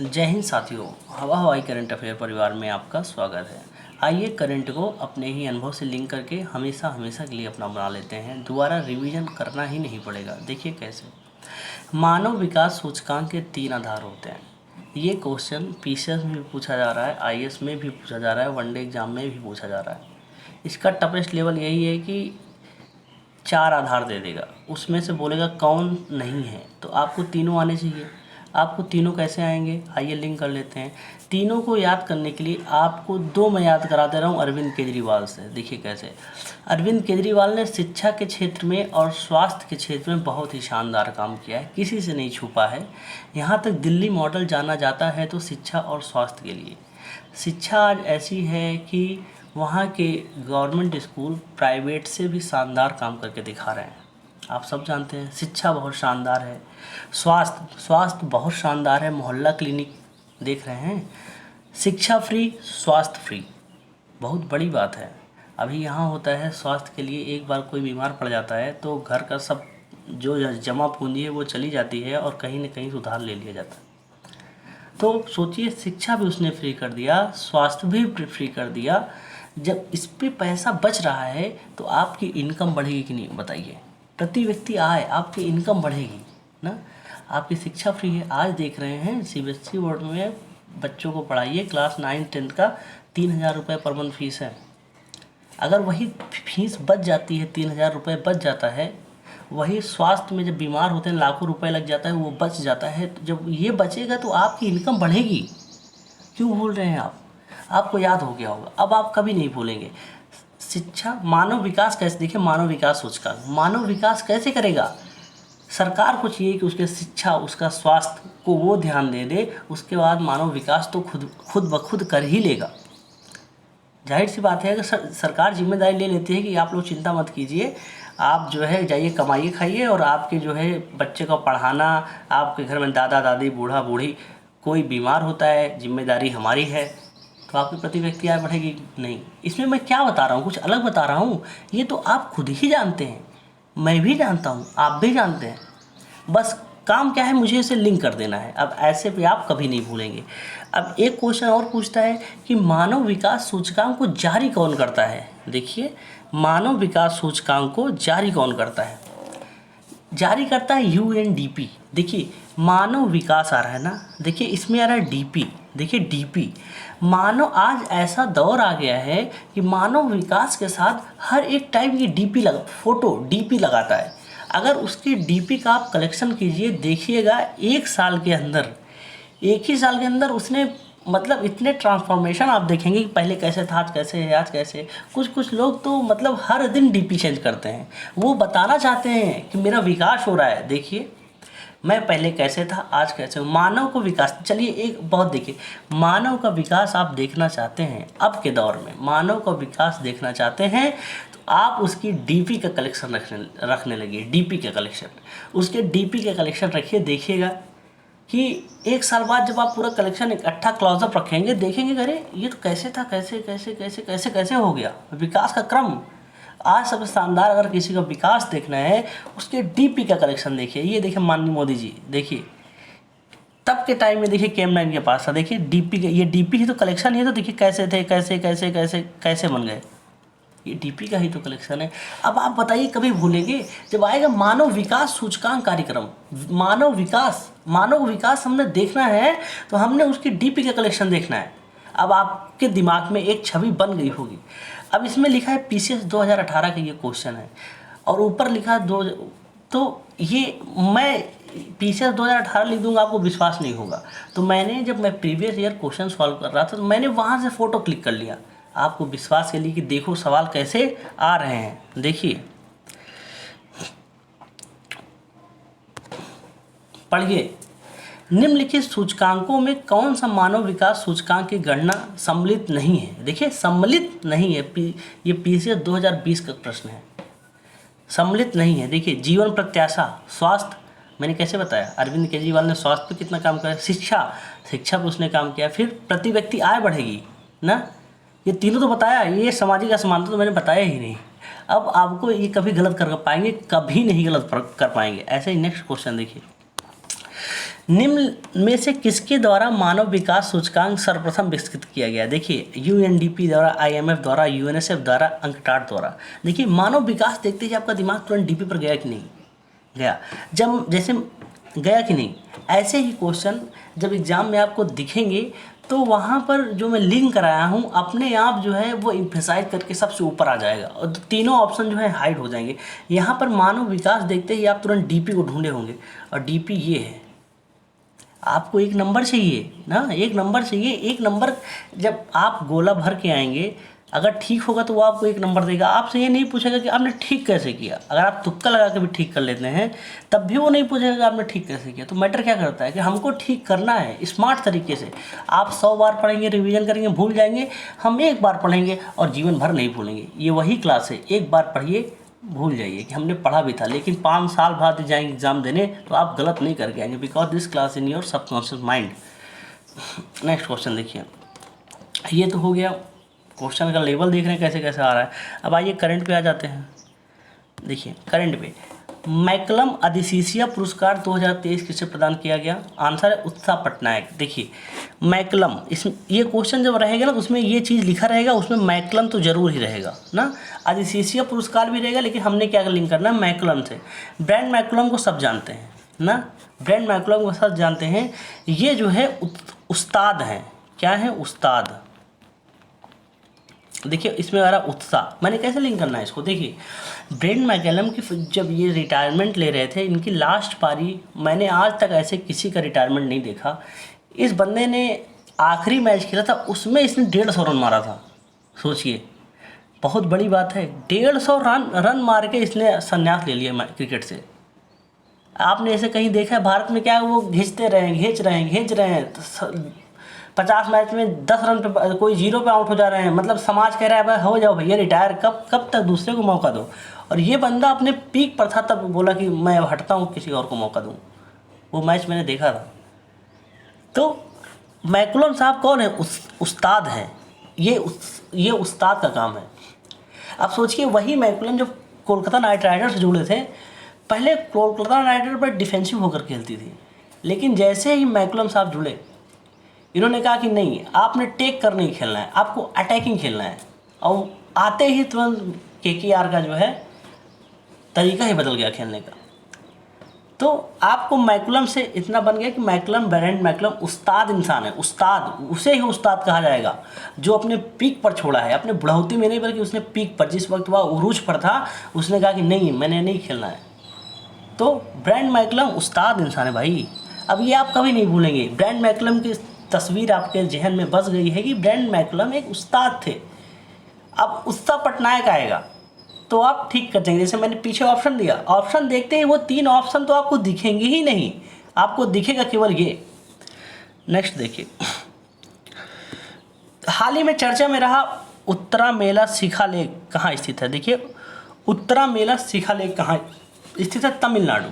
जय हिंद साथियों, हवा हवाई करंट अफेयर परिवार में आपका स्वागत है। आइए करंट को अपने ही अनुभव से लिंक करके हमेशा हमेशा के लिए अपना बना लेते हैं। दोबारा रिवीजन करना ही नहीं पड़ेगा। देखिए कैसे। मानव विकास सूचकांक के 3 आधार होते हैं। ये क्वेश्चन पीसीएस में भी पूछा जा रहा है, आईएएस में भी पूछा जा रहा है, वनडे एग्जाम में भी पूछा जा रहा है। इसका टफेस्ट लेवल यही है कि 4 आधार दे देगा, उसमें से बोलेगा कौन नहीं है, तो आपको तीनों आने चाहिए। आपको तीनों कैसे आएंगे, आइए लिंक कर लेते हैं। तीनों को याद करने के लिए आपको 2 मैं याद करा दे रहा हूँ अरविंद केजरीवाल से। देखिए कैसे। अरविंद केजरीवाल ने शिक्षा के क्षेत्र में और स्वास्थ्य के क्षेत्र में बहुत ही शानदार काम किया है, किसी से नहीं छुपा है। यहाँ तक दिल्ली मॉडल जाना जाता है तो शिक्षा और स्वास्थ्य के लिए। शिक्षा आज ऐसी है कि वहाँ के गवर्नमेंट स्कूल प्राइवेट से भी शानदार काम करके दिखा रहे हैं। आप सब जानते हैं शिक्षा बहुत शानदार है। स्वास्थ्य बहुत शानदार है। मोहल्ला क्लिनिक देख रहे हैं। शिक्षा फ्री, स्वास्थ्य फ्री, बहुत बड़ी बात है। अभी यहाँ होता है स्वास्थ्य के लिए, एक बार कोई बीमार पड़ जाता है तो घर का सब जो जमा पूंजी है वो चली जाती है और कहीं न कहीं उधार ले लिया जाता है। तो सोचिए, शिक्षा भी उसने फ्री कर दिया, स्वास्थ्य भी फ्री कर दिया। जब इस पे पैसा बच रहा है तो आपकी इनकम बढ़ेगी कि नहीं, बताइए। प्रति व्यक्ति आय, आपकी इनकम बढ़ेगी ना। आपकी शिक्षा फ्री है। आज देख रहे हैं सीबीएसई बोर्ड में बच्चों को पढ़ाइए, क्लास 9-10 का 3,000 रुपये पर मंथ फीस है। अगर वही फीस बच जाती है, 3,000 रुपये बच जाता है, वही स्वास्थ्य में जब बीमार होते हैं लाखों रुपए लग जाता है, वो बच जाता है। तो जब ये बचेगा तो आपकी इनकम बढ़ेगी। क्यों भूल रहे हैं आप? आपको याद हो गया होगा, अब आप कभी नहीं भूलेंगे। शिक्षा, मानव विकास कैसे, देखिए मानव विकास सूचकांक, मानव विकास कैसे करेगा? सरकार को चाहिए कि उसके शिक्षा, उसका स्वास्थ्य को वो ध्यान दे दे, उसके बाद मानव विकास तो खुद ब खुद कर ही लेगा। जाहिर सी बात है कि सरकार जिम्मेदारी ले लेती है कि आप लोग चिंता मत कीजिए, आप जो है जाइए कमाइए खाइए, और आपके जो है बच्चे को पढ़ाना, आपके घर में दादा दादी, बूढ़ा बूढ़ी कोई बीमार होता है, जिम्मेदारी हमारी है। तो आपकी प्रति व्यक्ति आय बढ़ेगी नहीं। इसमें मैं क्या बता रहा हूँ, कुछ अलग बता रहा हूँ। ये तो आप खुद ही जानते हैं, मैं भी जानता हूँ, आप भी जानते हैं। बस काम क्या है, मुझे इसे लिंक कर देना है। अब ऐसे पे आप कभी नहीं भूलेंगे। अब एक क्वेश्चन और पूछता है कि मानव विकास सूचकांक को जारी कौन करता है। देखिए, मानव विकास सूचकांक को जारी कौन करता है? जारी करता है यूएनडीपी। देखिए मानव विकास आ रहा है ना, देखिए इसमें आ रहा है डीपी। देखिए डीपी, मानव, आज ऐसा दौर आ गया है कि मानव विकास के साथ हर एक टाइप की डीपी फोटो डीपी लगाता है। अगर उसकी डीपी का आप कलेक्शन कीजिए, देखिएगा एक साल के अंदर, एक ही साल के अंदर उसने मतलब इतने ट्रांसफॉर्मेशन आप देखेंगे कि पहले कैसे था, आज कैसे है, आज कैसे। कुछ लोग तो मतलब हर दिन डीपी चेंज करते हैं। वो बताना चाहते हैं कि मेरा विकास हो रहा है। देखिए मैं पहले कैसे था, आज कैसे हूँ। मानव को विकास, चलिए एक बहुत देखिए, मानव का विकास आप देखना चाहते हैं, अब के दौर में मानव का विकास देखना चाहते हैं तो आप उसकी डीपी का कलेक्शन रखने लगिए। डीपी का कलेक्शन, उसके डीपी का कलेक्शन रखिए। देखिएगा कि एक साल बाद जब आप पूरा कलेक्शन इकट्ठा क्लोजअप रखेंगे, देखेंगे अरे ये तो कैसे था, कैसे कैसे कैसे कैसे कैसे हो गया विकास का क्रम। आज सबसे शानदार अगर किसी का विकास देखना है, उसके डीपी का कलेक्शन देखिए। ये देखिए माननीय मोदी जी, देखिए तब के टाइम में देखिए कैम9 के पास था। देखिए डीपी, ये डीपी ही तो कलेक्शन है। तो देखिए कैसे थे, कैसे कैसे कैसे कैसे बन गए, ये डीपी का ही तो कलेक्शन है। अब आप बताइए कभी भूलेंगे? जब आएगा मानव विकास सूचकांक कार्यक्रम, मानव विकास हमने देखना है तो हमने उसकी डीपी का कलेक्शन देखना है। अब आपके दिमाग में एक छवि बन गई होगी। अब इसमें लिखा है पीसीएस 2018 का ये क्वेश्चन है, और ऊपर लिखा है तो ये मैं पीसीएस 2018 लिख दूंगा, आपको विश्वास नहीं होगा। तो मैंने, जब मैं प्रीवियस ईयर क्वेश्चन सॉल्व कर रहा था तो मैंने वहाँ से फ़ोटो क्लिक कर लिया, आपको विश्वास के लिए कि देखो सवाल कैसे आ रहे हैं। देखिए पढ़िए, निम्नलिखित सूचकांकों में कौन सा मानव विकास सूचकांक की गणना सम्मिलित नहीं है? देखिए सम्मिलित नहीं है, ये पीसीएस 2020 का प्रश्न है। सम्मिलित नहीं है। देखिए जीवन प्रत्याशा, स्वास्थ्य, मैंने कैसे बताया, अरविंद केजरीवाल ने स्वास्थ्य पे कितना काम किया। शिक्षा पे उसने काम किया। फिर प्रति व्यक्ति आय बढ़ेगी ना, ये तीनों तो बताया। ये सामाजिक असमानता तो मैंने बताया ही नहीं। अब आपको ये कभी गलत कर पाएंगे? कभी नहीं गलत कर पाएंगे। ऐसे ही नेक्स्ट क्वेश्चन देखिए, निम्न में से किसके द्वारा मानव विकास सूचकांक सर्वप्रथम विकसित किया गया? देखिए यूएनडीपी द्वारा, आईएमएफ द्वारा, यूएनएसएफ द्वारा, अंकटाड द्वारा। देखिए मानव विकास देखते ही आपका दिमाग तुरंत डीपी पर गया कि नहीं गया? जब जैसे गया कि नहीं, ऐसे ही क्वेश्चन जब एग्ज़ाम में आपको दिखेंगे तो वहाँ पर जो मैं लिंक कराया हूँ अपने आप जो है वो इम्फेसाइज करके सबसे ऊपर आ जाएगा और तीनों ऑप्शन जो है हाइड हो जाएंगे। यहाँ पर मानव विकास देखते ही आप तुरंत डीपी को ढूंढे होंगे और डीपी ये है। आपको एक नंबर चाहिए ना, एक नंबर चाहिए। एक नंबर जब आप गोला भर के आएंगे, अगर ठीक होगा तो वो आपको एक नंबर देगा। आपसे ये नहीं पूछेगा कि आपने ठीक कैसे किया। अगर आप तुक्का लगा के भी ठीक कर लेते हैं तब भी वो नहीं पूछेगा कि आपने ठीक कैसे किया। तो मैटर क्या करता है कि हमको ठीक करना है स्मार्ट तरीके से। आप 100 बार पढ़ेंगे, रिवीजन करेंगे, भूल जाएंगे। हम एक बार पढ़ेंगे और जीवन भर नहीं भूलेंगे। ये वही क्लास है, एक बार पढ़िए, भूल जाइए कि हमने पढ़ा भी था, लेकिन 5 साल बाद जाएंगे एग्जाम देने तो आप गलत नहीं करके आएंगे, because this class in your subconscious mind. Next question देखिए, ये तो हो गया क्वेश्चन का लेवल देख रहे हैं कैसे कैसे आ रहा है। अब आइए करंट पे आ जाते हैं। देखिए करंट पे मैकलम अधिशीसिया पुरस्कार 2023 किसे प्रदान किया गया? आंसर है उत्साह पटनायक। देखिए मैकलम, इसमें ये क्वेश्चन जब रहेगा ना उसमें ये चीज़ लिखा रहेगा, उसमें मैकलम तो जरूर ही रहेगा ना। अधिशीसिया पुरस्कार भी रहेगा, लेकिन हमने क्या लिंक करना है मैकलम से। ब्रांड मैकलम को सब जानते हैं ना, ब्रांड मैकलम को सब जानते हैं। ये जो है उस्ताद हैं। क्या है? उस्ताद। देखिए इसमें आ रहा उत्साह, मैंने कैसे लिंक करना है इसको? देखिए ब्रेंड मैकलम की जब ये रिटायरमेंट ले रहे थे, इनकी लास्ट पारी, मैंने आज तक ऐसे किसी का रिटायरमेंट नहीं देखा। इस बंदे ने आखिरी मैच खेला था, उसमें इसने 150 रन मारा था। सोचिए, बहुत बड़ी बात है। 150 रन मार के इसने संन्यास ले लिया क्रिकेट से। आपने ऐसे कहीं देखा है भारत में? क्या वो घिंच रहे हैं 50 मैच में 10 रन पे, कोई 0 पे आउट हो जा रहे हैं। मतलब समाज कह रहा है भाई हो जाओ भैया रिटायर, कब तक दूसरे को मौका दो। और ये बंदा अपने पीक पर था तब बोला कि मैं अब हटता हूँ, किसी और को मौका दूँ। वो मैच मैंने देखा था। तो मैकलम साहब कौन है? उस्ताद हैं। ये उस्ताद का काम है। अब सोचिए वही मैकलम जो कोलकाता नाइट राइडर्स से जुड़े थे, पहले कोलकाता नाइट राइडर पर डिफेंसिव होकर खेलती थी, लेकिन जैसे ही मैकलम साहब जुड़े, इन्होंने कहा कि नहीं, आपने टेक कर नहीं खेलना है, आपको अटैकिंग खेलना है। और आते ही तुरंत केकेआर का जो है तरीका ही बदल गया खेलने का। तो आपको मैकलम से इतना बन गया कि मैकलम, ब्रांड मैकलम उस्ताद इंसान है। उस्ताद, उसे ही उस्ताद कहा जाएगा जो अपने पीक पर छोड़ा है। अपने बुढ़ौती में नहीं, बल्कि उसने पीक पर, जिस वक्त वह उरूज पर था, उसने कहा कि नहीं, मैंने नहीं खेलना है। तो ब्रांड मैकलम उस्ताद इंसान है भाई। अब ये आप कभी नहीं भूलेंगे। ब्रांड मैकलम की तस्वीर आपके जहन में बस गई है कि ब्रांड मैकलम एक उस्ताद थे। अब उत्साह पटनायक आएगा तो आप ठीक कर देंगे। जैसे मैंने पीछे ऑप्शन दिया, ऑप्शन देखते ही वो 3 ऑप्शन तो आपको दिखेंगे ही नहीं, आपको दिखेगा केवल ये। नेक्स्ट देखिए, हाल ही में चर्चा में रहा उत्तरा मेला शिलालेख कहाँ स्थित है? देखिए उत्तरा मेला शिलालेख कहाँ स्थित है? तमिलनाडु।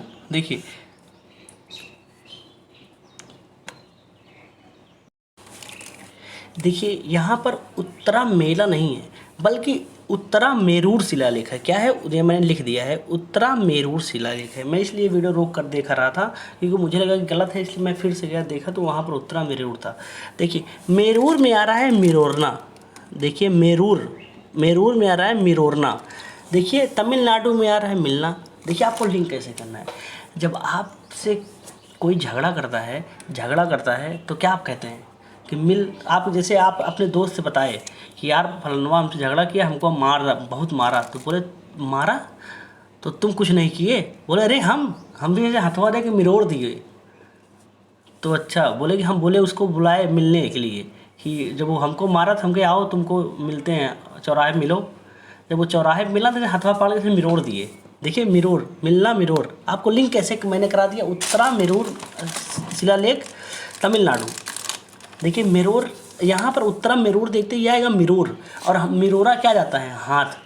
देखिए यहाँ पर उत्तरा मेला नहीं है, बल्कि उत्तरा मेरूर शिलालेख है। क्या है? ये मैंने लिख दिया है, उत्तरा मेरूर शिलालेख है। मैं इसलिए वीडियो रोक कर देखा रहा था क्योंकि मुझे लगा कि गलत है, इसलिए मैं फिर से गया देखा तो वहाँ पर उत्तरा मेरूर था। देखिए मेरूर में आ रहा है मिरोरना। देखिए मेरूर में आ रहा है मिरोरना। देखिए तमिलनाडु में आ रहा है मिलना। देखिए आपको लिंक कैसे करना है। जब आपसे कोई झगड़ा करता है तो क्या आप कहते हैं कि आप जैसे आप अपने दोस्त से बताए कि यार फलनवा हमसे झगड़ा किया, हमको बहुत मारा। तो बोले मारा तो तुम कुछ नहीं किए? बोले अरे हम भी जैसे हथवा दे के मिरोड़ दिए। तो अच्छा, बोले कि हम बोले उसको बुलाए मिलने के लिए कि जब वो हमको मारा था, हम कहे आओ तुमको मिलते हैं, चौराहे मिलो। जब वो चौराहे मिला तो हथवा पाड़ के मिरोड़ दिए। देखिए मिलना मिरोड़, आपको लिंक कैसे मैंने करा दिया। उत्तरा मेरूर शिलालेख तमिलनाडु। देखिए मेरूर, यहाँ पर उत्तरा मेरूर देखते ही आएगा मिरोर। और मिरोरा क्या जाता है? हाथ।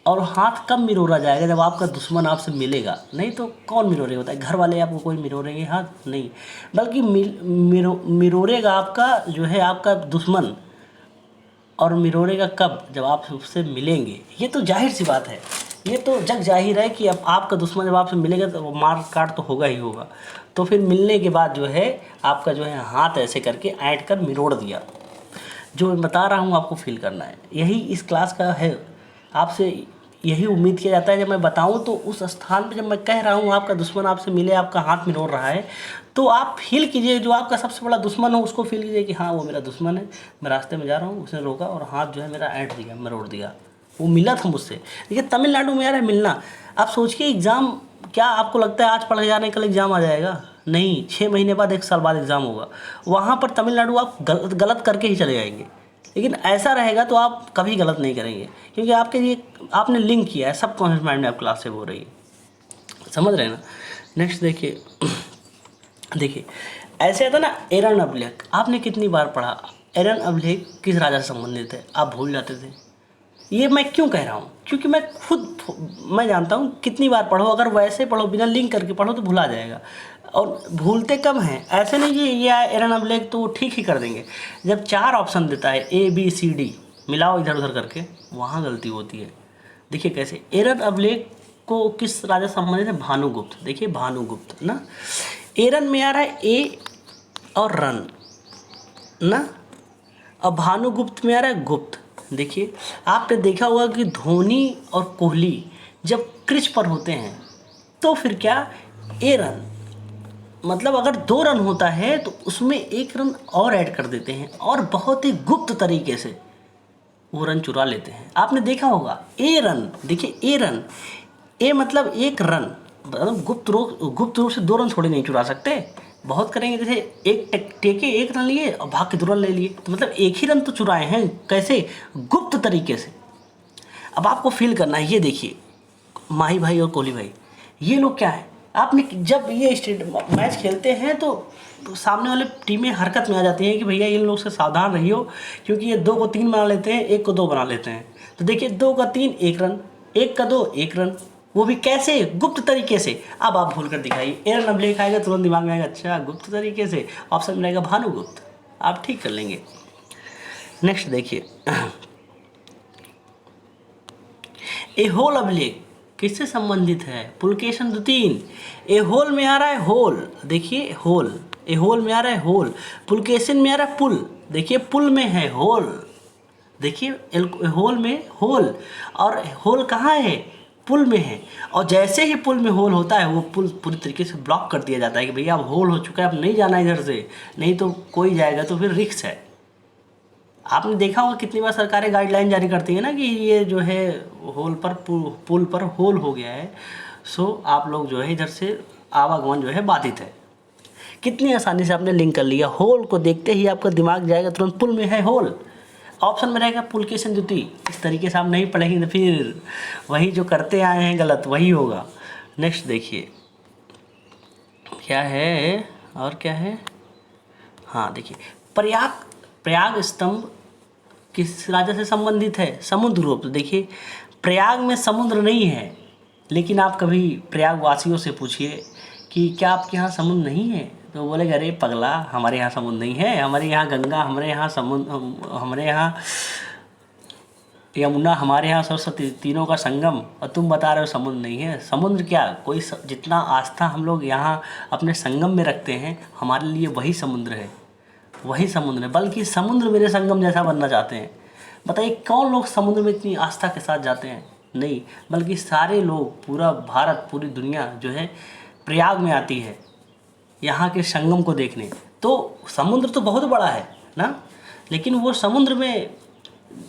और हाथ कब मिरोरा जाएगा? जब आपका दुश्मन आपसे मिलेगा। नहीं तो कौन मिरोरे होता है? घर वाले आपको कोई मिरोरेंगे हाथ? नहीं, बल्कि मिरोरेगा आपका जो है आपका दुश्मन। और मिरोरेगा कब? जब आप उससे मिलेंगे। ये तो जाहिर सी बात है। ये तो जग जाहिर है कि अब आपका दुश्मन जब आपसे मिलेगा तो मार काट तो होगा ही होगा। तो फिर मिलने के बाद जो है आपका जो है हाथ ऐसे करके ऐंठ कर मिरोड़ दिया। जो मैं बता रहा हूँ आपको फील करना है, यही इस क्लास का है। आपसे यही उम्मीद किया जाता है जब मैं बताऊँ तो उस स्थान पे जब मैं कह रहा हूँ आपका दुश्मन आपसे मिले, आपका हाथ मिरोड़ रहा है, तो आप फील कीजिए जो आपका सबसे बड़ा दुश्मन हो उसको फील कीजिए कि हाँ वो मेरा दुश्मन है, मैं रास्ते में जा रहा हूँ, उसने रोका और हाथ जो है मेरा ऐंठ दिया, मरोड़ दिया, वो मिला था मुझसे। देखिए तमिलनाडु में यार है मिलना। आप सोचिए एग्ज़ाम, क्या आपको लगता है आज पढ़ के जाने कल एग्ज़ाम आ जाएगा? नहीं, 6 महीने बाद 1 साल बाद एग्ज़ाम होगा। वहाँ पर तमिलनाडु आप गलत करके ही चले जाएंगे, लेकिन ऐसा रहेगा तो आप कभी गलत नहीं करेंगे, क्योंकि आपके लिए आपने लिंक किया है, सब कॉन्शियस माइंड में आप क्लास से हो रही है, समझ रहे हैं ना। नेक्स्ट देखिए देखिए ऐसे आता ना एरन अभिलेख, आपने कितनी बार पढ़ा? एरन अभिलेख किस राजा से संबंधित है आप भूल जाते थे। ये मैं क्यों कह रहा हूँ? क्योंकि मैं जानता हूँ कितनी बार पढ़ो, अगर वैसे पढ़ो बिना लिंक करके पढ़ो तो भुला जाएगा, और भूलते कम हैं। ऐसे नहीं कि ये एरन अभिलेख तो ठीक ही कर देंगे। जब 4 ऑप्शन देता है ABCD, मिलाओ इधर उधर करके, वहाँ गलती होती है। देखिए कैसे एरन अभिलेख को किस राजा संबंधित है? भानुगुप्त। देखिए भानुगुप्त ना, एरन में आ रहा है ए और रन ना, अब भानुगुप्त में आ रहा है गुप्त। देखिए आपने देखा होगा कि धोनी और कोहली जब क्रिच पर होते हैं तो फिर क्या, ए रन, मतलब अगर 2 रन होता है तो उसमें 1 रन और ऐड कर देते हैं और बहुत ही गुप्त तरीके से वो रन चुरा लेते हैं। आपने देखा होगा ए रन, देखिए ए रन, ए मतलब 1 रन, मतलब गुप्त रूप से 2 रन थोड़ी नहीं चुरा सकते, बहुत करेंगे। जैसे एक टेके 1 रन लिए और भाग के 2 रन ले लिए, तो मतलब 1 ही रन तो चुराए हैं, कैसे? गुप्त तरीके से। अब आपको फील करना है, ये देखिए माही भाई और कोहली भाई, ये लोग क्या है, आपने जब ये मैच खेलते हैं तो सामने वाले टीमें हरकत में आ जाती हैं कि भैया इन लोग से सावधान रहियो, क्योंकि ये 2 को 3 बना लेते हैं, 1 को 2 बना लेते हैं। तो देखिए 2 का 3 1 रन, 1 का 2 1 रन, वो भी कैसे? गुप्त तरीके से। अब आप भूल कर दिखाइए, एरन अभिलेख आएगा तुरंत दिमाग में आएगा, अच्छा गुप्त तरीके से, ऑप्शन में रहेगा भानुगुप्त, आप ठीक कर लेंगे। नेक्स्ट देखिए एहोल अभिलेख किससे संबंधित है? पुलकेशन द्वितीय। एहोल में आ रहा है होल, देखिए होल, एहोल में आ रहा है होल, पुलकेशन में आ रहा है पुल, देखिए पुल में है होल, देखिए होल में होल, और होल कहाँ है? पुल में है। और जैसे ही पुल में होल होता है वो पुल पूरी तरीके से ब्लॉक कर दिया जाता है कि भैया अब होल हो चुका है, अब नहीं जाना इधर से, नहीं तो कोई जाएगा तो फिर रिस्क है। आपने देखा होगा कितनी बार सरकारें गाइडलाइन जारी करती है ना कि ये जो है होल पर पुल पर होल हो गया है, सो आप लोग जो है इधर से आवागमन जो है बाधित है। कितनी आसानी से आपने लिंक कर लिया, होल को देखते ही आपका दिमाग जाएगा तुरंत पुल में है होल, ऑप्शन में रहेगा पुलकेशन द्वितीय। इस तरीके से आप नहीं पढ़ेंगे तो फिर वही जो करते आए हैं गलत वही होगा। नेक्स्ट देखिए क्या है, और क्या है, हाँ देखिए प्रयाग स्तंभ किस राजा से संबंधित है? समुद्रगुप्त। देखिए प्रयाग में समुद्र नहीं है, लेकिन आप कभी प्रयाग वासियों से पूछिए कि क्या आपके यहाँ समुद्र नहीं है, तो बोलेगा अरे पगला हमारे यहाँ समुद्र नहीं है, हमारे यहाँ गंगा, हमारे यहाँ समुद्र, हमारे यहाँ यमुना, हमारे यहाँ सरस्वती, तीनों का संगम, और तुम बता रहे हो समुद्र नहीं है। समुद्र क्या, कोई जितना आस्था हम लोग यहाँ अपने संगम में रखते हैं, हमारे लिए वही समुद्र है, वही समुद्र है, बल्कि समुद्र मेरे संगम जैसा बनना चाहते हैं। बताइए कौन लोग समुद्र में इतनी आस्था के साथ जाते हैं? नहीं, बल्कि सारे लोग, पूरा भारत, पूरी दुनिया जो है प्रयाग में आती है यहाँ के संगम को देखने। तो समुद्र तो बहुत बड़ा है ना, लेकिन वो समुद्र में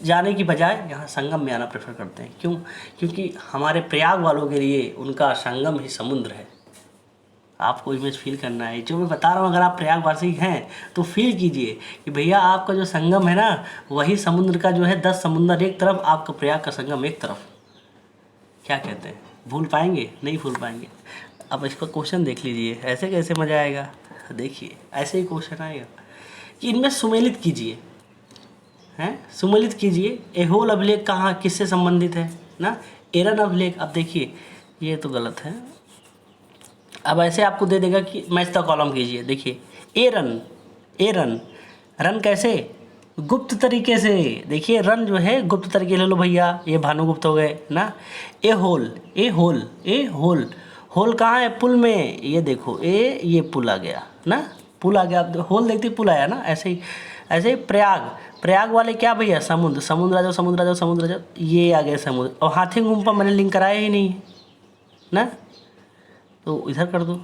जाने की बजाय यहाँ संगम में आना प्रेफर करते हैं। क्यों? क्योंकि हमारे प्रयाग वालों के लिए उनका संगम ही समुद्र है। आपको इमेज फील करना है, जो मैं बता रहा हूँ, अगर आप प्रयागवासी हैं तो फील कीजिए कि भैया आपका जो संगम है ना, वही समुद्र का जो है 10 समुंदर एक तरफ, आपका प्रयाग का संगम एक तरफ। क्या कहते हैं, भूल पाएंगे? नहीं भूल पाएंगे। अब इसका क्वेश्चन देख लीजिए, ऐसे कैसे मज़ा आएगा। देखिए ऐसे ही क्वेश्चन आएगा कि इनमें सुमेलित कीजिए, हैं सुमेलित कीजिए। एहोल अभिलेख कहाँ किससे संबंधित है ना, एरन अभिलेख। अब देखिए ये तो गलत है, अब ऐसे आपको दे देगा कि मैच द कॉलम कीजिए। देखिए ए रन, रन कैसे, गुप्त तरीके से। देखिए रन जो है गुप्त तरीके ले लो भैया, ये भानुगुप्त हो गए ना। ए होल, ए होल, ए होल, होल कहाँ है? पुल में। ये देखो ये पुल आ गया ना, पुल आ गया। होल देखते पुल आया ना, ऐसे ही। ऐसे ही प्रयाग, प्रयाग वाले क्या भैया? समुद्र, समुद्र आ जाओ, समुद्र आ जाओ, समुद्र आ जाओ, ये आ गया समुद्र। और हाथी गुम्फा मैंने लिंक कराया ही नहीं है ना, तो इधर कर दो।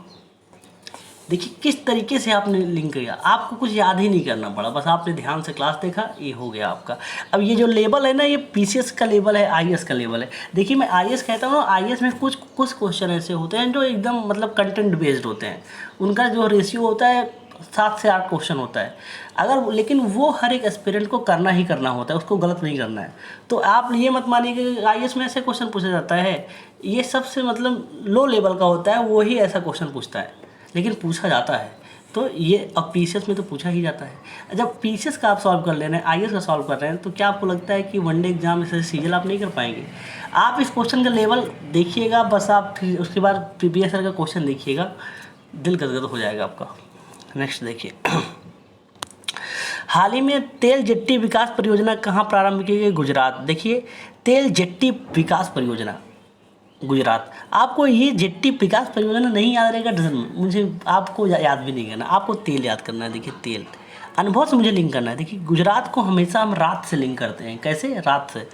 देखिए किस तरीके से आपने लिंक किया, आपको कुछ याद ही नहीं करना पड़ा, बस आपने ध्यान से क्लास देखा, ये हो गया आपका। अब ये जो लेवल है ना, ये पीसीएस का लेवल है, आईएएस का लेवल है। देखिए मैं आईएएस कहता हूँ, आईएएस में कुछ कुछ क्वेश्चन ऐसे होते हैं जो एकदम मतलब कंटेंट बेस्ड होते हैं, उनका जो रेशियो होता है 7 से 8 क्वेश्चन होता है। अगर लेकिन वो हर एक एस्पिरेंट को करना ही करना होता है, उसको गलत नहीं करना है। तो आप ये मत मानिए कि आईएएस में ऐसे क्वेश्चन पूछा जाता है, ये सबसे मतलब लो लेवल का होता है, वही ऐसा क्वेश्चन पूछता है, लेकिन पूछा जाता है। तो ये अब पीसीएस में तो पूछा ही जाता है। जब पीसीएस का आप सॉल्व कर ले रहे हैं, आईएएस का सॉल्व कर रहे हैं, तो क्या आपको लगता है कि वनडे एग्जाम में से सीजीएल आप नहीं कर पाएंगे? आप इस क्वेश्चन का लेवल देखिएगा बस, आप फिर उसके बाद प्रीवियस ईयर का क्वेश्चन देखिएगा, दिल गदगद हो जाएगा आपका। नेक्स्ट देखिए, हाल ही में तेल जेट्टी विकास परियोजना कहाँ प्रारंभ की गई? गुजरात। देखिए तेल जेट्टी विकास परियोजना गुजरात। आपको ये जेट्टी विकास परियोजना नहीं याद रहेगा डजन, मुझे आपको याद भी नहीं करना, आपको तेल याद करना है। देखिए तेल अनुभव से मुझे लिंक करना है। देखिए गुजरात को हमेशा हम रात से लिंक करते हैं। कैसे? रात से।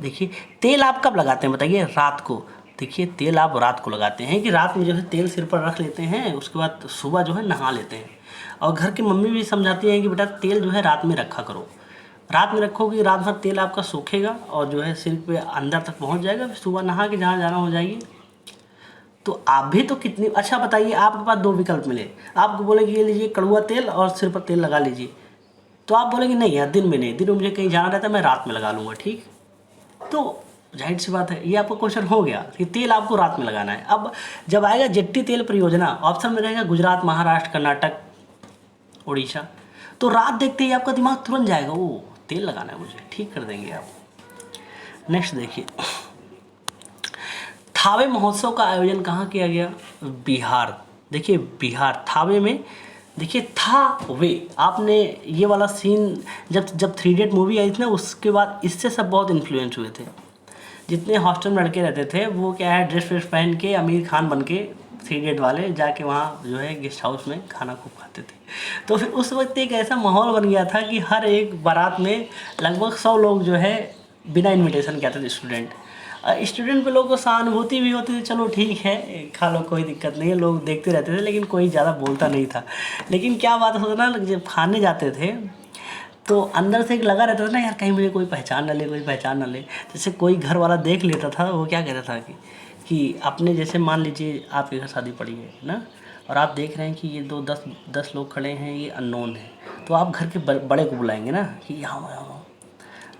देखिए तेल आप कब लगाते हैं बताइए? रात को। देखिए तेल आप रात को लगाते हैं कि रात में जो है तेल सिर पर रख लेते हैं, उसके बाद सुबह जो है नहा लेते हैं। और घर की मम्मी भी समझाती हैं कि बेटा तेल जो है रात में रखा करो, रात में रखोगे रात भर तेल आपका सूखेगा और जो है सिर पे अंदर तक पहुंच जाएगा, फिर सुबह नहा के जहाँ जाना हो जाइए। तो आप भी तो कितनी अच्छा बताइए, आपके पास 2 विकल्प मिले, आपको बोले कि ये लीजिए कड़वा तेल और सिर पर तेल लगा लीजिए, तो आप बोलेंगे नहीं यार दिन में नहीं, दिन में मुझे कहीं जाना रहता है, मैं रात में लगा लूँगा। ठीक, तो जाहिर सी बात है ये आपका क्वेश्चन हो गया कि तेल आपको रात में लगाना है। अब जब आएगा जेट्टी तेल परियोजना, ऑप्शन में रहेगा गुजरात, महाराष्ट्र, कर्नाटक, उड़ीसा, तो रात देखते ही आपका दिमाग तुरंत जाएगा, वो तेल लगाना है मुझे, ठीक कर देंगे आप। नेक्स्ट देखिए, थावे महोत्सव का आयोजन कहाँ किया गया? बिहार। देखिए बिहार, थावे में। देखिए थावे, आपने ये वाला सीन जब 3 इडियट मूवी आई थी ना, उसके बाद इससे सब बहुत इन्फ्लुएंस हुए थे। जितने हॉस्टल में लड़के रहते थे वो क्या है, ड्रेस व्रेस पहन के आमिर खान बन के 3 इडियट वाले जाके वहाँ जो है गेस्ट हाउस में खाना खूब खाते थे। तो फिर उस वक्त एक ऐसा माहौल बन गया था कि हर एक बारात में लगभग 100 लोग जो है बिना इनविटेशन के आते थे स्टूडेंट। स्टूडेंट पे लोगों को सहानुभूति भी होती थी, चलो ठीक है खा लो कोई दिक्कत नहीं है, लोग देखते रहते थे लेकिन कोई ज़्यादा बोलता नहीं था। लेकिन क्या बात होता ना, जब खाने जाते थे तो अंदर से एक लगा रहता था ना यार, कहीं मुझे कोई पहचान न ले, कोई पहचान न ले। जैसे कोई घर वाला देख लेता था, वो क्या कहता था कि अपने जैसे मान लीजिए आपके घर शादी पड़ी है ना, और आप देख रहे हैं कि ये 10 लोग खड़े हैं, ये अननोन है, तो आप घर के बड़े को बुलाएंगे ना कि यहाँ आओ।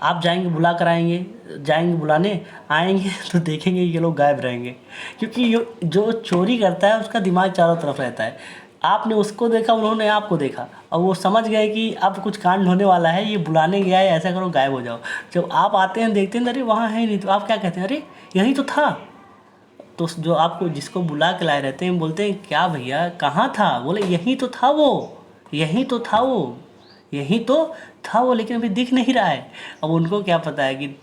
आप जाएंगे बुला कर आएंगे, जाएंगे बुलाने, आएंगे तो देखेंगे ये लोग गायब रहेंगे, क्योंकि जो चोरी करता है उसका दिमाग चारों तरफ रहता है। आपने उसको देखा, उन्होंने आपको देखा, और वो समझ गए कि अब कुछ कांड होने वाला है, ये बुलाने गया है, ऐसा करो गायब हो जाओ। जब आप आते हैं देखते हैं अरे वहाँ है नहीं, तो आप क्या कहते हैं, अरे यही तो था। तो जो आपको जिसको बुला के लाए रहते हैं बोलते हैं क्या भैया कहाँ था? बोले यही तो था वो, यही तो था वो, यही तो था वो, लेकिन अभी दिख नहीं रहा है। अब उनको क्या पता है कि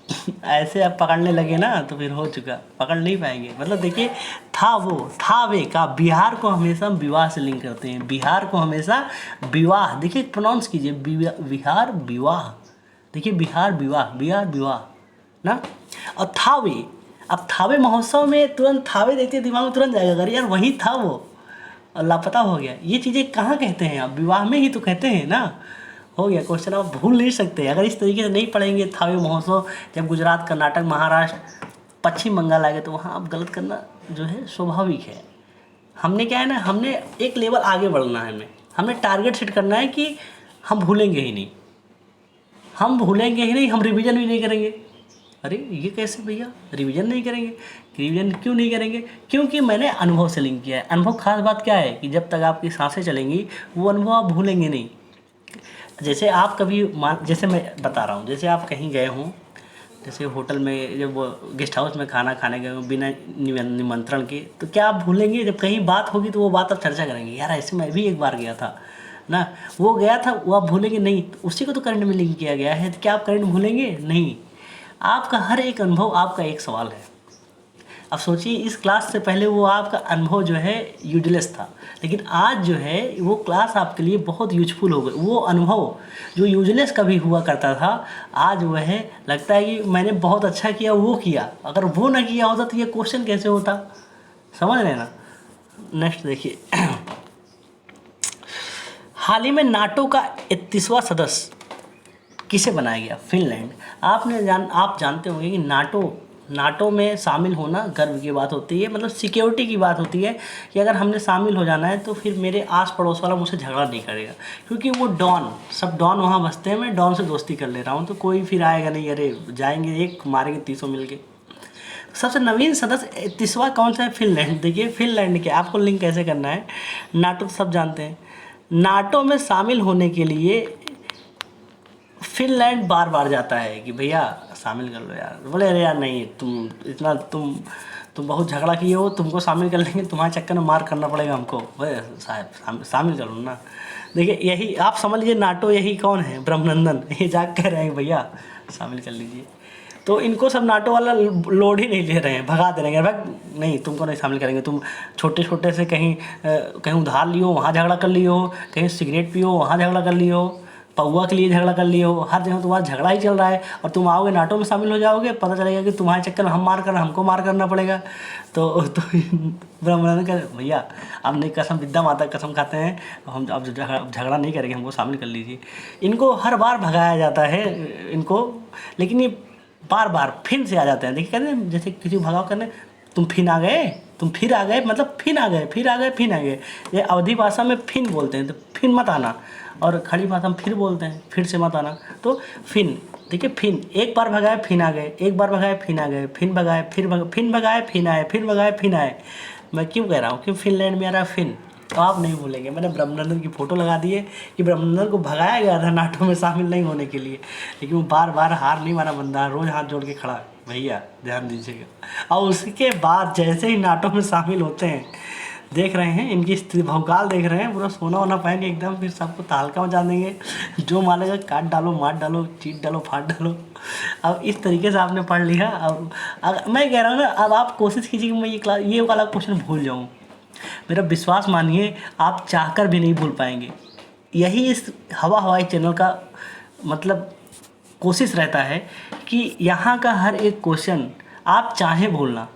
ऐसे आप पकड़ने लगे ना तो फिर हो चुका, पकड़ नहीं पाएंगे। मतलब देखिए था वो, था वे का। बिहार को हमेशा हम विवाह से लिंक करते हैं, बिहार को हमेशा विवाह, देखिए प्रोनाउंस कीजिए बिहार विवाह। देखिए बिहार विवाह, बिहार विवाह ना। और थावे, अब थावे महोत्सव में तुरंत थावे देखते दिमाग में तुरंत जाएगा, अरे यार वही था वो, और लापता हो गया। ये चीज़ें कहाँ कहते हैं आप? विवाह में ही तो कहते हैं ना। हो गया क्वेश्चन, आप भूल नहीं सकते अगर इस तरीके से नहीं पढ़ेंगे। थावे महोत्सव जब गुजरात, कर्नाटक, महाराष्ट्र, पश्चिम बंगाल आ गए तो वहाँ आप गलत करना जो है स्वाभाविक है। हमने क्या है ना, हमने एक लेवल आगे बढ़ना है, हमें टारगेट सेट करना है कि हम भूलेंगे ही नहीं, हम भूलेंगे ही नहीं, हम रिवीजन भी नहीं करेंगे। अरे ये कैसे भैया रिवीजन नहीं करेंगे? रिवीजन क्यों नहीं करेंगे? क्योंकि मैंने अनुभव से लिंक किया है। अनुभव खास बात क्या है कि जब तक आपकी सांसें चलेंगी वो अनुभव आप भूलेंगे नहीं। जैसे आप कभी जैसे मैं बता रहा हूँ, जैसे आप कहीं गए हों, जैसे होटल में जब गेस्ट हाउस में खाना खाने गए हों बिना निमंत्रण के, तो क्या आप भूलेंगे? जब कहीं बात होगी तो वो बात आप चर्चा करेंगे, यार ऐसे मैं भी एक बार गया था ना। वो गया था, वो आप भूलेंगे नहीं, तो उसी को तो करंट में लिंक किया गया है, तो क्या आप करंट भूलेंगे? नहीं। आपका हर एक अनुभव आपका एक सवाल है। अब सोचिए, इस क्लास से पहले वो आपका अनुभव जो है यूजलेस था, लेकिन आज जो है वो क्लास आपके लिए बहुत यूजफुल हो गई। वो अनुभव जो यूजलेस कभी हुआ करता था, आज वह लगता है कि मैंने बहुत अच्छा किया, वो किया। अगर वो ना किया होता तो ये क्वेश्चन कैसे होता, समझ रहे हैं ना। नेक्स्ट देखिए, हाल ही में नाटो का 31वां सदस्य किसे बनाया गया? फिनलैंड। आप जानते होंगे कि नाटो में शामिल होना गर्व की बात होती है, मतलब सिक्योरिटी की बात होती है कि अगर हमने शामिल हो जाना है तो फिर मेरे आस पड़ोस वाला मुझसे झगड़ा नहीं करेगा, क्योंकि वो सब डॉन वहाँ बसते हैं। मैं डॉन से दोस्ती कर ले रहा हूँ तो कोई फिर आएगा नहीं, अरे जाएंगे एक मारेंगे 300 मिल के। सबसे नवीन सदस्य 31वां कौन सा है? फिनलैंड। देखिए फिनलैंड के आपको लिंक कैसे करना है, नाटो तो सब जानते हैं। नाटो में शामिल होने के लिए फिनलैंड बार बार जाता है कि भैया शामिल कर लो यार। बोले अरे यार नहीं, तुम बहुत झगड़ा किए हो, तुमको शामिल कर लेंगे, तुम्हारे चक्कर में मार करना पड़ेगा हमको। बोले साहब शामिल कर लो ना। देखिए यही आप समझ लीजिए, नाटो यही कौन है? ब्रह्मनंदन। ये जाके कह रहे हैं भैया शामिल कर लीजिए। तो इनको सब नाटो वाला लोड ही नहीं ले रहे हैं, भगा दे रहे हैं, भाई नहीं तुमको नहीं शामिल करेंगे। तुम छोटे छोटे से कहीं उधार लियो वहाँ झगड़ा कर लियो, कहीं सिगरेट पियो वहाँ झगड़ा कर लियो, पौवा के लिए झगड़ा कर लियो, हर जगह तुम्हारा झगड़ा ही चल रहा है, और तुम आओगे नाटो में शामिल हो जाओगे, पता चलेगा कि तुम्हारे चक्कर में हमको मार करना पड़ेगा। तो ब्रह्मानंद कह भैया अब नहीं, कसम विद्या माता कसम खाते हैं, हम अब झगड़ा नहीं करेंगे, हमको शामिल कर लीजिए। इनको हर बार भगाया जाता है इनको, लेकिन ये बार बार फिर से आ जाते हैं। देखिए कहते हैं जैसे किसी को भगाव करने, तुम फिर आ गए, मतलब फिर आ गए। ये अवधी भाषा में फिन बोलते हैं, तो फिर मत आना, और खड़ी भाषा में फिर बोलते हैं, फिर से मत आना। तो फिन, देखिए फिन, एक बार भगाए फिन आ गए, एक बार भगाए फिन आ गए, फिन भगाए फिन भगाए फिन आए। मैं क्यों कह रहा हूँ कि फिनलैंड में आ रहा फिन, तो आप नहीं भूलेंगे। मैंने ब्रह्मनंदन की फ़ोटो लगा दी है कि ब्रह्मनंदन को भगाया गया था नाटो में शामिल नहीं होने के लिए, लेकिन वो बार बार हार नहीं माना बंदा, रोज़ हाथ जोड़ के खड़ा, भैया ध्यान दीजिएगा। और उसके बाद जैसे ही नाटो में शामिल होते हैं, देख रहे हैं इनकी स्थिति भौकाल देख रहे हैं, पूरा सोना वोना पहन एकदम, फिर सबको तहलका मचा देंगे, जो मारेगा काट डालो, मार डालो, चीट डालो, फाड़ डालो। अब इस तरीके से आपने पढ़ लिया। अब मैं कह रहा हूँ ना, अब आप कोशिश कीजिए कि मैं ये वाला क्वेश्चन भूल जाऊँ। मेरा विश्वास मानिए, आप चाहकर भी नहीं भूल पाएंगे। यही इस हवाई चैनल का मतलब कोशिश रहता है कि यहाँ का हर एक क्वेश्चन आप चाहें भूलना,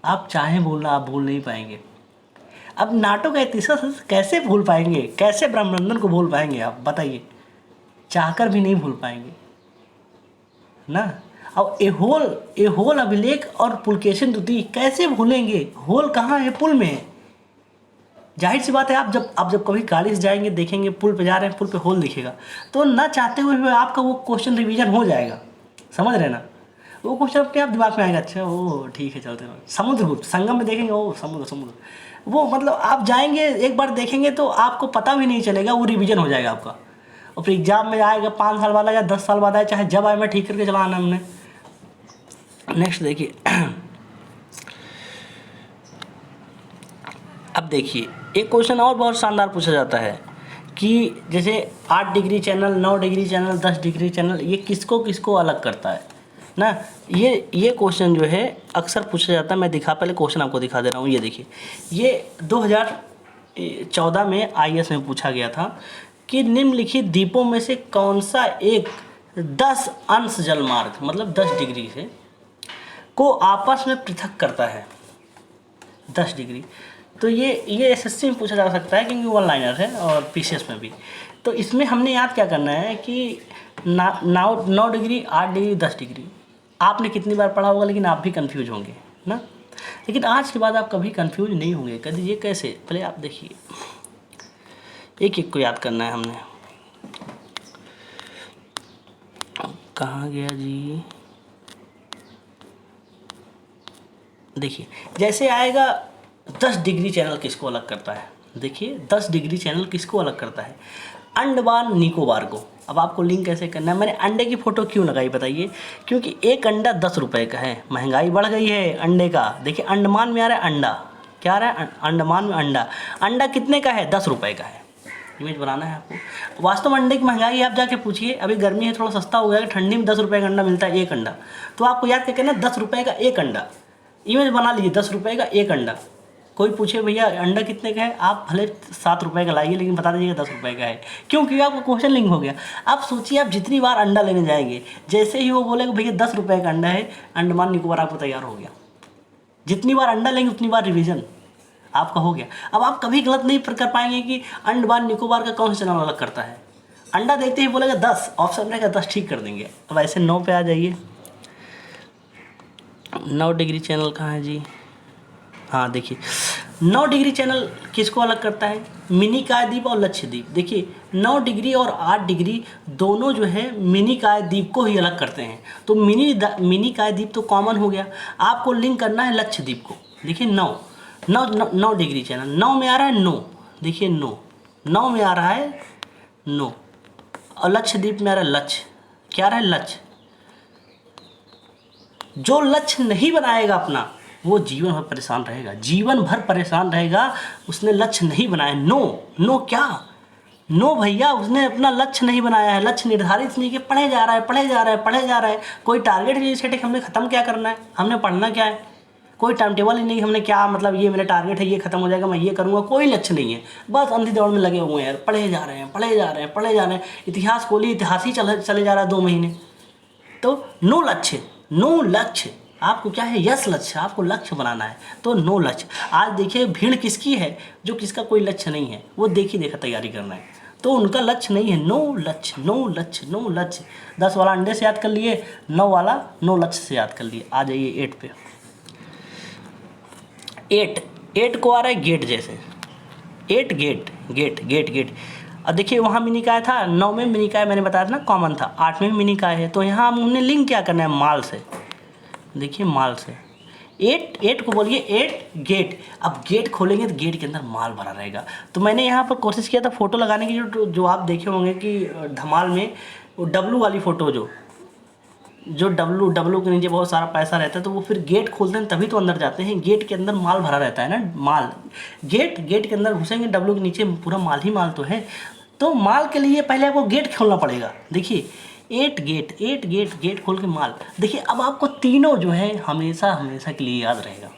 आप भूल नहीं पाएंगे। अब नाटो का 31वां सदस्य कैसे भूल पाएंगे, कैसे ब्रह्मनंदन को भूल पाएंगे? आप बताइए, चाहकर भी नहीं भूल पाएंगे ना। अब ए होल अभिलेख और पुलकेशिन द्वितीय कैसे भूलेंगे? होल कहाँ है? पुल में है। जाहिर सी बात है, आप जब कभी गाड़ी से जाएंगे, देखेंगे पुल पे जा रहे हैं, पुल पे होल दिखेगा, तो ना चाहते हुए भी आपका वो क्वेश्चन रिवीजन हो जाएगा, समझ रहे ना। वो क्वेश्चन अपने आप दिमाग में आएगा, अच्छा ओ ठीक है चलते हैं। समुद्रगुप्त संगम में देखेंगे, ओ समुद्र, वो मतलब आप जाएंगे एक बार देखेंगे तो आपको पता भी नहीं चलेगा, वो रिवीजन हो जाएगा आपका। और फिर एग्जाम में आएगा 5 साल बाद या 10 साल बाद आए, चाहे जब आए, मैं ठीक करके चला आना हमने। नेक्स्ट देखिए, अब देखिए एक क्वेश्चन और बहुत शानदार पूछा जाता है कि जैसे 8 degree channel, 9 degree channel, 10 degree channel, ये किसको अलग करता है ना। ये क्वेश्चन जो है अक्सर पूछा जाता है। मैं पहले क्वेश्चन आपको दिखा दे रहा हूँ। ये देखिए, ये 2014 में IAS में पूछा गया था कि निम्नलिखित द्वीपों में से कौन सा एक 10 अंश जलमार्ग, मतलब 10 डिग्री से को आपस में पृथक करता है, 10 डिग्री। तो ये SSC में पूछा जा सकता है क्योंकि 1 लाइनर है, और PCS में भी। तो इसमें हमने याद क्या करना है कि 9 डिग्री, 8 डिग्री, 10 डिग्री आपने कितनी बार पढ़ा होगा, लेकिन आप भी कंफ्यूज होंगे ना। लेकिन आज के बाद आप कभी कंफ्यूज नहीं होंगे। कह दीजिए कैसे, पहले आप देखिए, एक एक को याद करना है हमने। कहाँ गया जी? देखिए जैसे आएगा 10 डिग्री चैनल किसको अलग करता है? देखिए 10 डिग्री चैनल किसको अलग करता है? अंडमान निकोबार को। अब आपको लिंक कैसे करना है? मैंने अंडे की फ़ोटो क्यों लगाई बताइए? क्योंकि एक अंडा 10 रुपये का है, महंगाई बढ़ गई है अंडे का। देखिए अंडमान में आ रहा है अंडा, क्या आ रहा है? अंडमान में अंडा कितने का है? 10 रुपये का है इमेज बनाना है आपको। वास्तव में अंडे की महंगाई आप जाके पूछिए, अभी गर्मी है थोड़ा सस्ता हो गया कि ठंडी में 10 रुपये का अंडा मिलता है एक अंडा, तो आपको याद करके ना 10 रुपये का एक अंडा, इमेज बना लीजिए 10 रुपये का एक अंडा। कोई पूछे भैया अंडा कितने का है, आप भले 7 रुपये का लाइए लेकिन बता दीजिएगा 10 रुपये का है, क्योंकि आपका क्वेश्चन लिंक हो गया। आप सोचिए आप जितनी बार अंडा लेने जाएंगे, जैसे ही वो बोलेगा भैया 10 रुपये का अंडा है, अंडमान निकोबार आपको तैयार हो गया। जितनी बार अंडा लेंगे उतनी बार रिवीजन आपका हो गया। अब आप कभी गलत नहीं कर पाएंगे कि अंडमान निकोबार का कौन सा चैनल अलग करता है। अंडा देखते ही बोलेगा 10, ऑप्शन रहेगा 10 ठीक कर देंगे। अब ऐसे 9 पे आ जाइए। 9 डिग्री चैनल कहाँ है जी? हाँ देखिए 9 डिग्री चैनल किसको अलग करता है? मिनिकाय द्वीप और लक्षद्वीप। देखिए 9 डिग्री और 8 डिग्री दोनों जो है मिनिकाय द्वीप को ही अलग करते हैं। तो मिनिकाय द्वीप तो कॉमन हो गया, आपको लिंक करना है लक्षद्वीप को। देखिए 9 डिग्री चैनल 9 में आ रहा है 9, देखिए 9 में आ रहा है 9, और लक्षद्वीप में आ रहा है लक्ष्य। क्या आ रहा है? लक्ष्य। जो लक्ष्य नहीं बनाएगा अपना वो जीवन भर परेशान रहेगा, जीवन भर परेशान रहेगा। उसने लक्ष्य नहीं बनाया, नो क्या? नो भैया, उसने अपना लक्ष्य नहीं बनाया है, लक्ष्य निर्धारित नहीं कि पढ़े जा रहा है। कोई टारगेट नहीं सेट है कि हमने ख़त्म क्या करना है, हमने पढ़ना क्या है। कोई टाइम टेबल ही नहीं, हमने क्या मतलब ये मेरा टारगेट है, ये खत्म हो जाएगा मैं ये करूँगा, कोई लक्ष्य नहीं है। बस अंधी दौड़ में लगे हुए हैं यार, पढ़े जा रहे हैं। इतिहास खोली, इतिहास ही चले जा रहा है 2 महीने। तो नो लक्ष्य, आपको क्या है? यस लक्ष्य, आपको लक्ष्य बनाना है, तो नो लक्ष्य। आज देखिए भीड़ किसकी है? जो किसका कोई लक्ष्य नहीं है, वो देखा तैयारी करना है, तो उनका लक्ष्य नहीं है। नो लक्ष्य। 10 वाला अंडे से याद कर लिए, 9 वाला नो लक्ष्य से याद कर लिए। आ जाइए 8 पे। 8 को आ रहा है गेट जैसे, 8 गेट। अब देखिए वहाँ मिनिकाय था, 9 में मिनिकाय मैंने बताया था ना कॉमन था, 8 में मिनिकाय है, तो यहाँ हमने लिंक क्या करना है? माल से। देखिए माल से 8 को बोलिए 8 गेट। अब गेट खोलेंगे तो गेट के अंदर माल भरा रहेगा। तो मैंने यहाँ पर कोशिश किया था फ़ोटो लगाने की, जो आप देखे होंगे कि धमाल में वो डब्लू वाली फ़ोटो, जो डब्लू के नीचे बहुत सारा पैसा रहता है, तो वो फिर गेट खोलते हैं तभी तो अंदर जाते हैं। गेट के अंदर माल भरा रहता है ना, माल। गेट के अंदर घुसेंगे, डब्लू के नीचे पूरा माल ही माल तो है। तो माल के लिए पहले आपको गेट खोलना पड़ेगा। देखिए 8 गेट खोल के माल। देखिए अब आपको तीनों जो है हमेशा के लिए याद रहेगा।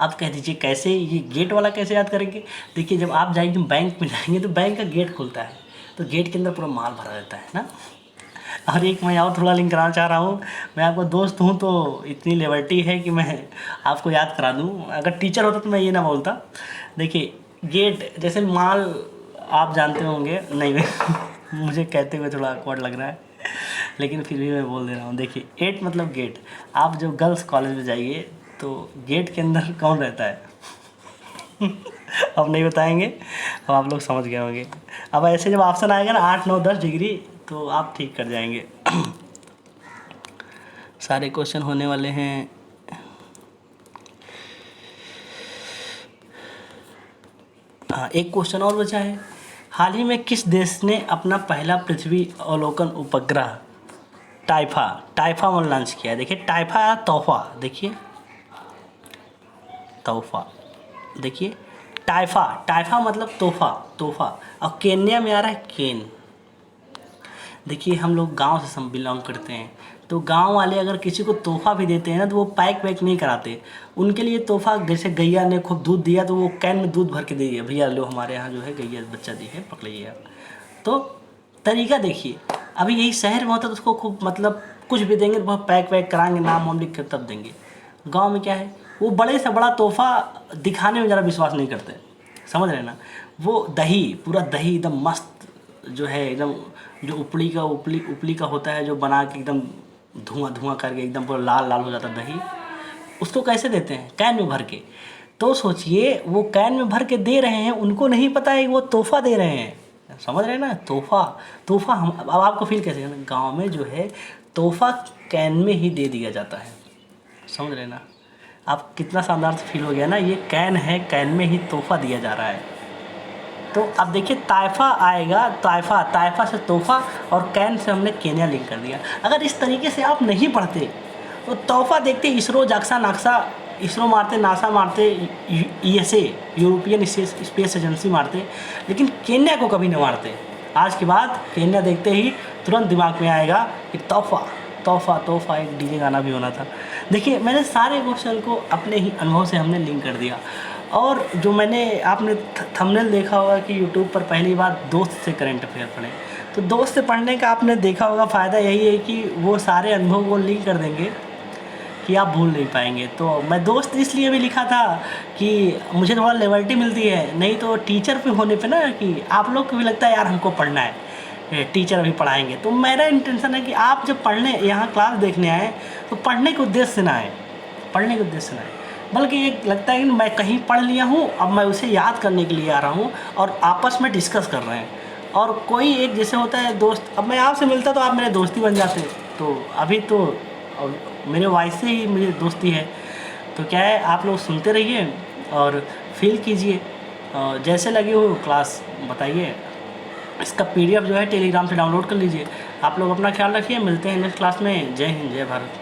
आप कह दीजिए कैसे, ये गेट वाला कैसे याद करेंगे? देखिए जब आप जाएंगे बैंक में जाएंगे तो बैंक का गेट खुलता है, तो गेट के अंदर पूरा माल भरा रहता है ना। और एक मैं और थोड़ा लिंक कराना चाह रहा हूँ, मैं आपका दोस्त हूँ तो इतनी लिबर्टी है कि मैं आपको याद करा दूँ। अगर टीचर होता तो मैं ये ना बोलता। देखिए गेट जैसे माल आप जानते होंगे, नहीं मुझे कहते हुए थोड़ा ऑकवर्ड लग रहा है, लेकिन फिर भी मैं बोल दे रहा हूँ। देखिए 8 मतलब गेट। आप जब गर्ल्स कॉलेज में जाइए तो गेट के अंदर कौन रहता है? अब नहीं बताएंगे, अब आप लोग समझ गए होंगे। अब ऐसे जब ऑप्शन आएगा ना 8, 9, 10 डिग्री, तो आप ठीक कर जाएंगे। सारे क्वेश्चन होने वाले हैं। हाँ एक क्वेश्चन और बचा है। हाल ही में किस देश ने अपना पहला पृथ्वी अवलोकन उपग्रह टाइफा में लॉन्च किया है? देखिए टाइफा तोहफा, देखिए तोहफा, देखिए टाइफा मतलब तोहफा। और केन्या में आ रहा है केन। देखिए हम लोग गांव से सब बिलोंग करते हैं, तो गांव वाले अगर किसी को तोहफा भी देते हैं ना तो वो पैक वैक नहीं कराते। उनके लिए तोहफा, जैसे गैया ने खूब दूध दिया तो वो कैन में दूध भर के दे दिया, भैया लो हमारे यहाँ जो है गैया बच्चा दी है, पकड़ लीजिए आप। तो तरीका देखिए, अभी यही शहर में होता तो उसको खूब मतलब कुछ भी देंगे तो बहुत पैक वैक कराएंगे, नाम वाम लिख कर तब देंगे। गाँव में क्या है, वो बड़े से बड़ा तोहफा दिखाने में ज़रा विश्वास नहीं करते, समझ रहे ना। वो दही, पूरा दही एकदम मस्त जो है, एकदम जो उपली का होता है, जो बना के एकदम धुआं करके एकदम पूरा लाल हो जाता है दही, उसको कैसे देते हैं? कैन में भर के। तो सोचिए वो कैन में भर के दे रहे हैं, उनको नहीं पता है वो तोहफा दे रहे हैं, समझ रहे हैं ना। तोहफा हम, अब आपको फील कैसे करना, गाँव में जो है तोहफा कैन में ही दे दिया जाता है, समझ रहे ना। आप कितना शानदार से फील हो गया ना, ये कैन है, कैन में ही तोहफा दिया जा रहा है। तो अब देखिए ताइफा आएगा, ताइफा से तोहफा, और कैन से हमने केन्या लिंक कर दिया। अगर इस तरीके से आप नहीं पढ़ते तो तोहफा देखते इसरो जाक्सा नाक्सा इसरो मारते, नासा मारते, यूएसए यूरोपियन स्पेस एजेंसी मारते, लेकिन केन्या को कभी नहीं मारते। आज के बाद केन्या देखते ही तुरंत दिमाग में आएगा कि तोहफा तोहफा तोहफा, एक डीजे गाना भी होना था। देखिए, मैंने सारे क्वेश्चन को अपने ही अनुभव से हमने लिंक कर दिया। और जो मैंने आपने थंबनेल देखा होगा कि यूट्यूब पर पहली बार दोस्त से करंट अफेयर पढ़ें, तो दोस्त से पढ़ने का आपने देखा होगा फ़ायदा यही है कि वो सारे अनुभव को लिंक कर देंगे कि आप भूल नहीं पाएंगे। तो मैं दोस्त इसलिए भी लिखा था कि मुझे थोड़ा लिबर्टी मिलती है, नहीं तो टीचर पे होने पे ना कि आप लोग को भी लगता है यार हमको पढ़ना है, टीचर अभी पढ़ाएंगे। तो मेरा इंटेंशन है कि आप जब पढ़ने यहाँ क्लास देखने आए तो पढ़ने के उद्देश्य से ना आए, पढ़ने के उद्देश्य से ना आए, बल्कि ये लगता है कि मैं कहीं पढ़ लिया हूँ, अब मैं उसे याद करने के लिए आ रहा हूँ और आपस में डिस्कस कर रहे हैं। और कोई एक जैसे होता है दोस्त, अब मैं आपसे मिलता तो आप मेरे दोस्ती बन जाते, तो अभी तो मेरे वॉइस से ही मुझे दोस्ती है। तो क्या है, आप लोग सुनते रहिए और फील कीजिए, जैसे लगी हो क्लास बताइए। इसका PDF जो है टेलीग्राम से डाउनलोड कर लीजिए। आप लोग अपना ख्याल रखिए, मिलते हैं नेक्स्ट क्लास में। जय हिंद, जय भारत।